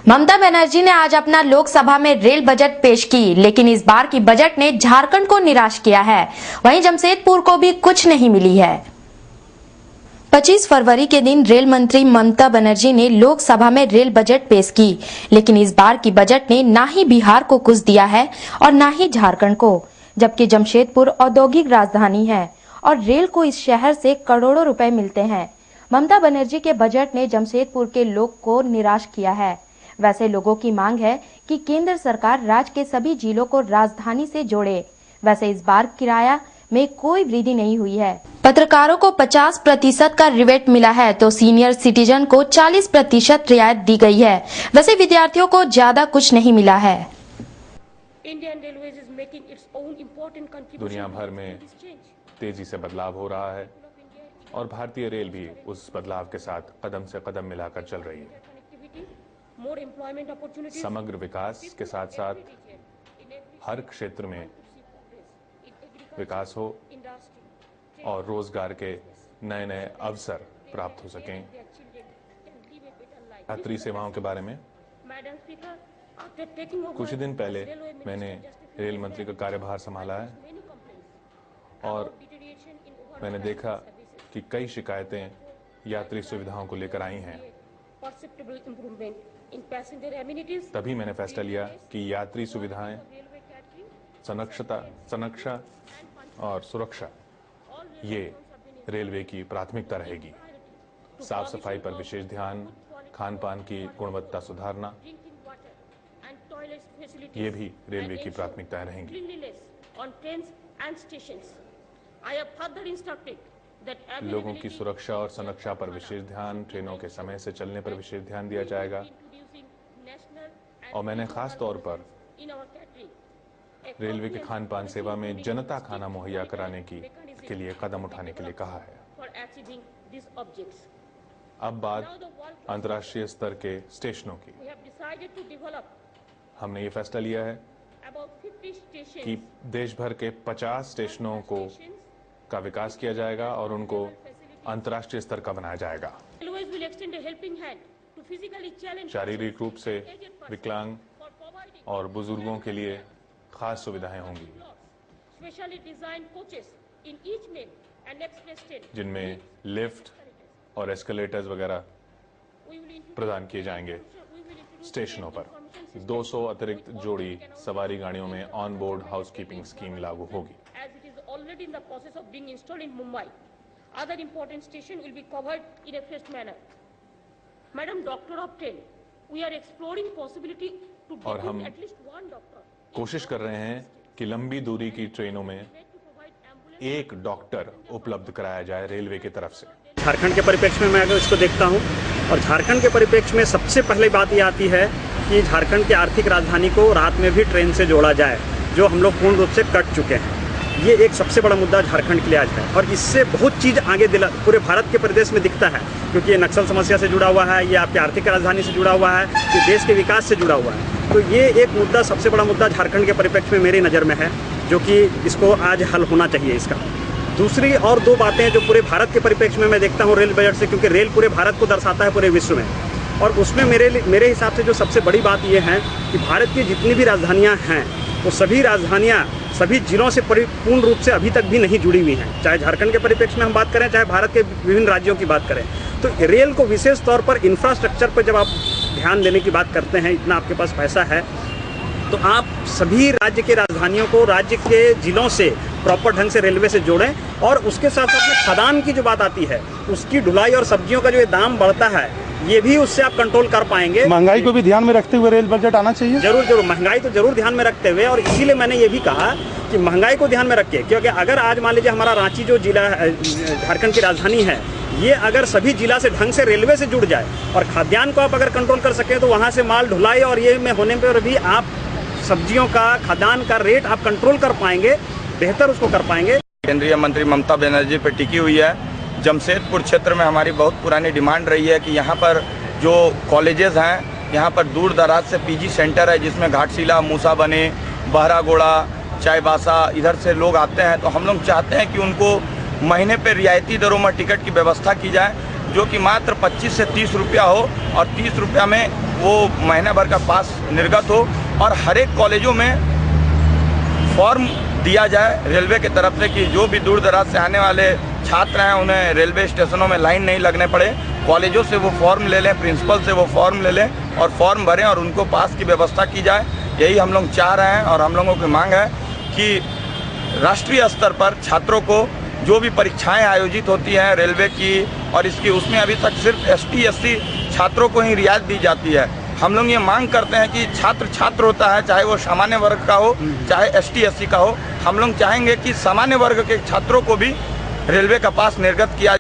ममता बनर्जी ने आज अपना लोकसभा में रेल बजट पेश की, लेकिन इस बार की बजट ने झारखंड को निराश किया है। वहीं जमशेदपुर को भी कुछ नहीं मिली है। 25 फरवरी के दिन रेल मंत्री ममता बनर्जी ने लोकसभा में रेल बजट पेश की, लेकिन इस बार की बजट ने ना ही बिहार को कुछ दिया है और ना ही झारखंड को, जबकि जमशेदपुर औद्योगिक राजधानी है और रेल को इस शहर से करोड़ों रुपए मिलते हैं। ममता बनर्जी के बजट ने जमशेदपुर के लोग को निराश किया है। वैसे लोगों की मांग है कि केंद्र सरकार राज्य के सभी जिलों को राजधानी से जोड़े। वैसे इस बार किराया में कोई वृद्धि नहीं हुई है। पत्रकारों को 50% का रिबेट मिला है तो सीनियर सिटीजन को 40% रियायत दी गई है। वैसे विद्यार्थियों को ज्यादा कुछ नहीं मिला है। दुनिया भर में तेजी से बदलाव हो रहा है और भारतीय रेल भी उस बदलाव के साथ कदम से कदम मिलाकर चल रही है। समग्र विकास के साथ साथ हर क्षेत्र में विकास हो और रोजगार के नए नए अवसर प्राप्त हो सकें। यात्री सेवाओं के बारे में कुछ दिन पहले मैंने रेल मंत्री का कार्यभार संभाला है और मैंने देखा कि कई शिकायतें यात्री सुविधाओं को लेकर आई हैं। तभी मैंने फैसला लिया कि यात्री सुविधाएं, संरक्षा और सुरक्षा ये रेलवे की प्राथमिकता रहेगी। साफ सफाई पर विशेष ध्यान, खान पान की गुणवत्ता सुधारना, ये भी रेलवे की प्राथमिकताएं रहेंगी। लोगों की सुरक्षा और संरक्षा पर विशेष ध्यान, ट्रेनों के समय से चलने पर विशेष ध्यान दिया जाएगा और मैंने खास तौर पर रेलवे के खान पान सेवा में जनता खाना मुहैया कराने के लिए कदम उठाने के लिए कहा है। अब बात अंतर्राष्ट्रीय स्तर के स्टेशनों की। हमने ये फैसला लिया है कि देश भर के 50 स्टेशनों का विकास किया जाएगा और उनको अंतर्राष्ट्रीय स्तर का बनाया जाएगा। शारीरिक रूप से विकलांग और बुजुर्गों के लिए खास सुविधाएं होंगी, जिनमें लिफ्ट और एस्केलेटर्स वगैरह प्रदान किए जाएंगे। स्टेशनों पर 200 अतिरिक्त जोड़ी सवारी गाड़ियों में ऑन बोर्ड हाउसकीपिंग स्कीम लागू होगी। Already in the process of being installed in Mumbai. Other important stations will be covered in a phased manner. Madam, doctor of train, we are exploring possibility to get at least one doctor. कोशिश कर रहे हैं कि लंबी दूरी की ट्रेनों में एक डॉक्टर उपलब्ध कराया जाए रेलवे की तरफ से। झारखंड के परिप्रेक्ष्य में मैं अगर इसको देखता हूं और झारखंड के परिप्रेक्ष्य में सबसे पहले बात ये आती है कि झारखंड की आर्थिक राजधानी को रात में भी ट्रेन से जोड़ा जाए, जो हम लोग पूर्ण रूप से कट चुके हैं। ये एक सबसे बड़ा मुद्दा झारखंड के लिए आज है और इससे बहुत चीज़ आगे पूरे भारत के प्रदेश में दिखता है, क्योंकि ये नक्सल समस्या से जुड़ा हुआ है, ये आपकी आर्थिक राजधानी से जुड़ा हुआ है, ये देश के विकास से जुड़ा हुआ है। तो ये एक मुद्दा, सबसे बड़ा मुद्दा झारखंड के परिप्रेक्ष्य में मेरी नज़र में है, जो कि इसको आज हल होना चाहिए इसका। दूसरी और दो बातें जो पूरे भारत के परिप्रेक्ष्य में मैं देखता हूँ रेल बजट से, क्योंकि रेल पूरे भारत को दर्शाता है पूरे विश्व में, और उसमें मेरे हिसाब से जो सबसे बड़ी बात यह है कि भारत की जितनी भी राजधानियाँ हैं वो सभी राजधानियाँ सभी जिलों से परिपूर्ण रूप से अभी तक भी नहीं जुड़ी हुई हैं। चाहे झारखंड के परिप्रेक्ष्य में हम बात करें, चाहे भारत के विभिन्न राज्यों की बात करें, तो रेल को विशेष तौर पर इंफ्रास्ट्रक्चर पर जब आप ध्यान देने की बात करते हैं, इतना आपके पास पैसा है, तो आप सभी राज्य के राजधानियों को राज्य के जिलों से प्रॉपर ढंग से रेलवे से जोड़ें। और उसके साथ साथ में खाद्यान्न की जो बात आती है, उसकी ढुलाई और सब्जियों का जो ये दाम बढ़ता है, ये भी उससे आप कंट्रोल कर पाएंगे। महंगाई को भी ध्यान में रखते हुए रेल बजट आना चाहिए। जरूर महंगाई तो जरूर ध्यान में रखते हुए, और इसीलिए मैंने ये भी कहा कि महंगाई को ध्यान में रखिए, क्योंकि अगर आज मान लीजिए हमारा रांची जो जिला झारखंड की राजधानी है, ये अगर सभी जिला से ढंग से रेलवे से जुड़ जाए और खाद्यान्न को आप अगर कंट्रोल कर सकें, तो वहाँ से माल ढुलाई और ये में होने पर भी आप सब्जियों का, खाद्यान्न का रेट आप कंट्रोल कर पाएंगे, बेहतर उसको कर पाएंगे। केंद्रीय मंत्री ममता बनर्जी पर टिकी हुई है। जमशेदपुर क्षेत्र में हमारी बहुत पुरानी डिमांड रही है कि यहाँ पर जो कॉलेजेस हैं, यहाँ पर दूर दराज से पीजी सेंटर है, जिसमें घाटशिला, मूसा बने, बहरागोड़ा, चाईबासा, इधर से लोग आते हैं। तो हम लोग चाहते हैं कि उनको महीने पे रियायती दरों में टिकट की व्यवस्था की जाए, जो कि मात्र 25 से 30 रुपया हो और 30 रुपया में वो महीने भर का पास निर्गत हो और हर एक कॉलेजों में फॉर्म दिया जाए रेलवे की तरफ से कि जो भी दूर दराज से आने वाले छात्र हैं उन्हें रेलवे स्टेशनों में लाइन नहीं लगने पड़े, कॉलेजों से वो फॉर्म ले लें, प्रिंसिपल से वो फॉर्म ले लें और फॉर्म भरें और उनको पास की व्यवस्था की जाए। यही हम लोग चाह रहे हैं और हम लोगों की मांग है कि राष्ट्रीय स्तर पर छात्रों को जो भी परीक्षाएं आयोजित होती हैं रेलवे की और इसकी, उसमें अभी तक सिर्फ ST SC छात्रों को ही रियायत दी जाती है। हम लोग ये मांग करते हैं कि छात्र होता है, चाहे वो सामान्य वर्ग का हो चाहे ST SC का हो। हम लोग चाहेंगे कि सामान्य वर्ग के छात्रों को भी रेलवे का पास निर्गत किया